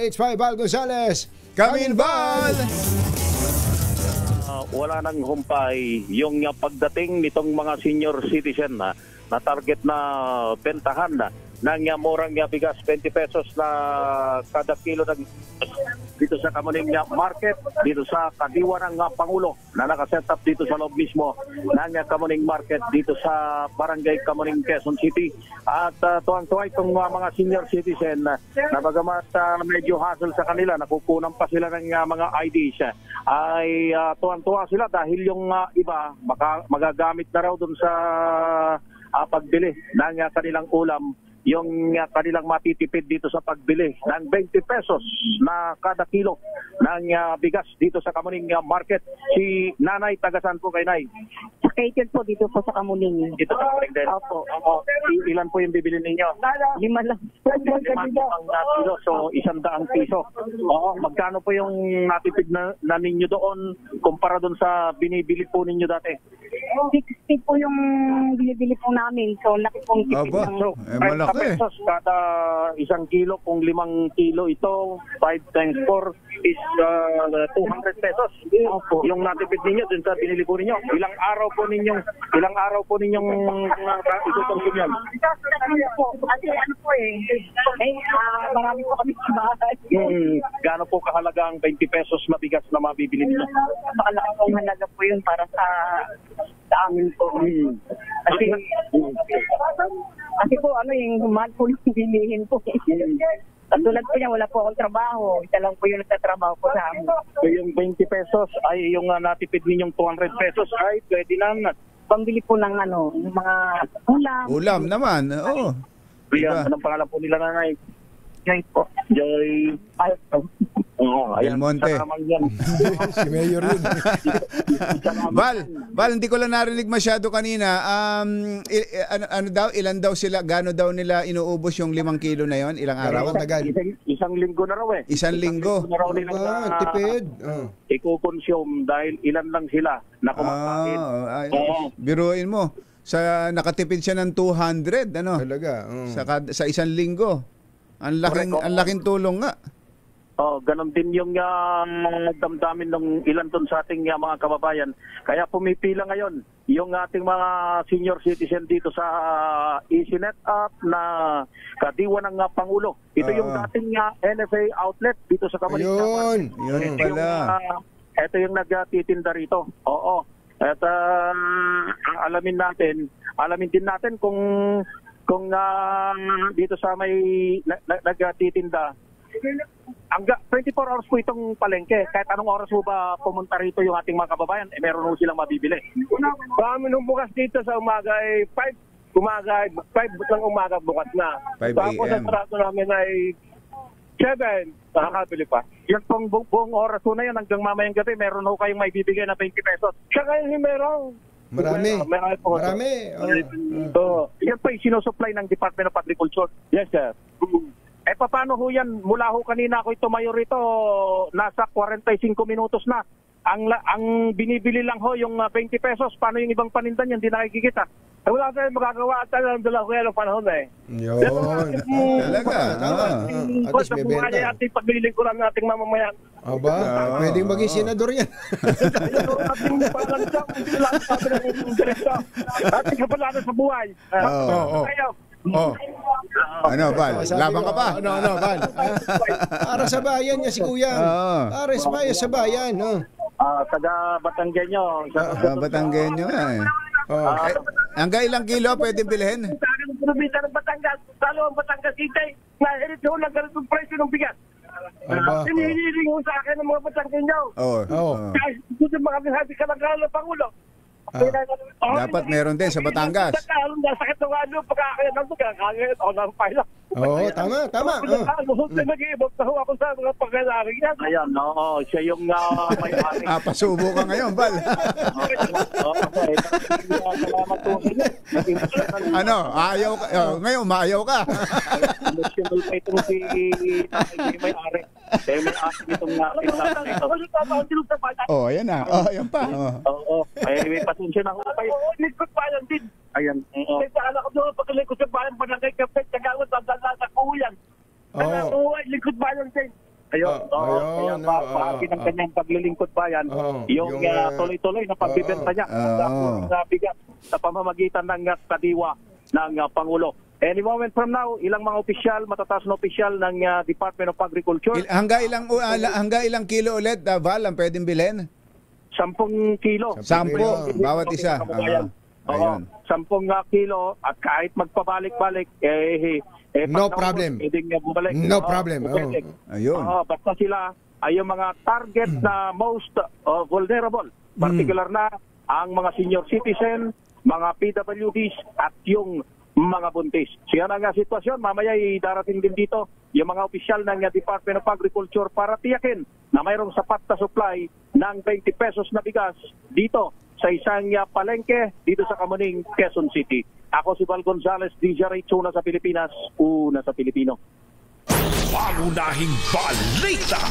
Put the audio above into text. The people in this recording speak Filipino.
RH5 Val Gonzales. Kamin Val! Wala nang humpay yung pagdating nitong mga senior citizen na target na bentahan ng murang bigas, 20 pesos na kada kilo dito sa Kamuning Market, dito sa kadiwa ng Pangulo na nakaset up dito sa loob mismo ng Kamuning Market dito sa Barangay Kamuning, Quezon City. At tuwang-tuwa itong mga senior citizen na bagamat medyo hassle sa kanila, nakukunan pa sila ng mga IDs, ay tuwang-tuwa sila dahil yung iba magagamit na raw dun sa pagbili ng kanilang ulam, yung kanilang matitipid dito sa pagbili ng 20 pesos na kada kilo ng bigas dito sa Kamuning Market. Si Nanay, tagasan po kay Nay? Located po dito po sa Kamuning. Dito sa Kamuning din? Opo. Ilan po yung bibili ninyo? 5 lang. 5 kilo, so 100 piso. Oo, magkano po yung natipid na ninyo doon kumpara doon sa binibili po ninyo dati? 60 po yung binibili po namin. So, laki pong tipid ng... So, malaki. pesos kada 1 kilo. Kung 5 kilo ito, 5 times 4 is 200 pesos. Opo. Yung natipid ninyo dun sa binili po ninyo. Ilang araw po ninyong itutumpin yan? Kasi ano po marami po kami sa bahay. Gaano po kahalaga ang 20 pesos na bigas na mabibili ninyo? Napakalaki pong halaga po yun para sa amin po. Kasi po yung mahal po yung bilihin po. Katulad po niya, wala po akong trabaho. Isa lang po yung nagtatrabaho po sa amin. So yung 20 pesos ay yung natipid ninyong 200 pesos ay pwede na pambili po ng yung mga ulam. Ulam naman, oo. Ayan, anong pangalan po nila, Nanay? Joy po. Joy. Oo, Del Monte. Si Mayor yun. Val, hindi ko lang narinig masyado kanina. Ilan daw sila, gaano daw nila inuubos yung 5 kilo na yon? Ilang araw? Isang linggo na raw eh. Isang linggo? Tipid. Iko-consume dahil ilan lang sila na kumakain. Biruin mo, nakatipid siya ng 200, Talaga. Sa isang linggo. Ang laking tulong nga. Ganon din yung damdamin ng ilan ton sa ating mga kababayan. Kaya pumipila ngayon yung ating mga senior citizen dito sa EasyNet app na kadiwa ng Pangulo. Ito yung dating NFA outlet dito sa Kamuning. Yun pala. Ito yung nagtitinda rito. Oo. At alamin din natin kung dito sa may nagtitinda, 24 hours po itong palengke. Kahit anong oras po ba pumunta rito yung ating mga kababayan, meron po silang mabibili. Kami nung bukas dito sa umaga ay 5 ng umaga bukas na. 5 Tapos a.m. ang trato namin ay 7. Nakakabili pa. Yan pong buong oras po na yan hanggang mamayang gabi, meron po kayong may bibigay na 20 pesos. Siya kayo merong. Marami. So, yan po yung sinusupply ng Department of Agriculture. Yes, sir. Paano ho yan? Mula ho kanina ako tumayo rito, nasa 45 minutos na. Ang binibili lang ho yung 20 pesos. Paano yung ibang paninda niyan? Hindi nakikita. Wala tayong magagawa at alam dala ko yan ang panahon eh. Yun. Talaga. At least may benta. Ating pagliling ko lang ng ating mamamayan. Aba, pwedeng maging senador yan. Ating palansang, hindi lang sabi ng direkta. Ating kapalanan sa buhay. Kayo. Ano, Val? Laban ka pa? Ano, Val? Para sa bayan niya si Kuya. Para sa bayan. Taga Batanggenyo. Batanggenyo eh. Hanggang ilang kilo pwede bilhin? Sa akin ng probinsya ng Batangas, lalo ang Batangas City, nahirit ho lang ganitong presyo ng bigas. Hinihiling ho sa akin ng mga Batanggenyo. Kahit gusto makabisabi ka ng Pangulo. Dapat meron din sa Batangas. Sakit ng pagkakayan ng pagkakayan o ng pilot. Oo, tama. Nag-iibot na ho ako sa mga pagkakayan yan. Ayan, siya yung may-ari. Pasubo ka ngayon, Val. Salamat po. Ayaw ka? Ngayon, maayaw ka. Emotional pa itong si may-ari. May-ari itong Ayan na. Ayan pa. May pasensya na ako pa yun. Likod bayan din. Ayan. Kaya anak ko doon, pagkalikod sa bayan, barangay Kapit, Tagawat, sa kuyan. Likod bayan din. Kaya bahagi ng kanyang paglilingkod bayan, yung tuloy-tuloy na pagbibenta niya sa bigas sa pamamagitan ng kadiwa ng Pangulo. Any moment from now, ilang mga opisyal, matataas na opisyal ng Department of Agriculture. Hanggang ilang kilo ulit, Val, ang pwedeng bilhin? 10 kilo. 10, bawat isa. Ayun. 10 kilo at kahit magpabalik-balik, no problem. No problem. Ayun. Basta sila ay yung mga target na most vulnerable. Particular na ang mga senior citizen, mga PWDs at yung mga buntis. Siya na nga sitwasyon, mamaya darating din dito yung mga opisyal ng Department of Agriculture para tiyakin na mayroong sapat na supply ng 20 pesos na bigas dito sa isang palengke dito sa Kamuning, Quezon City. Ako si Val Gonzales, DJRH, una sa Pilipinas, una sa Pilipino. Pangunahing balita.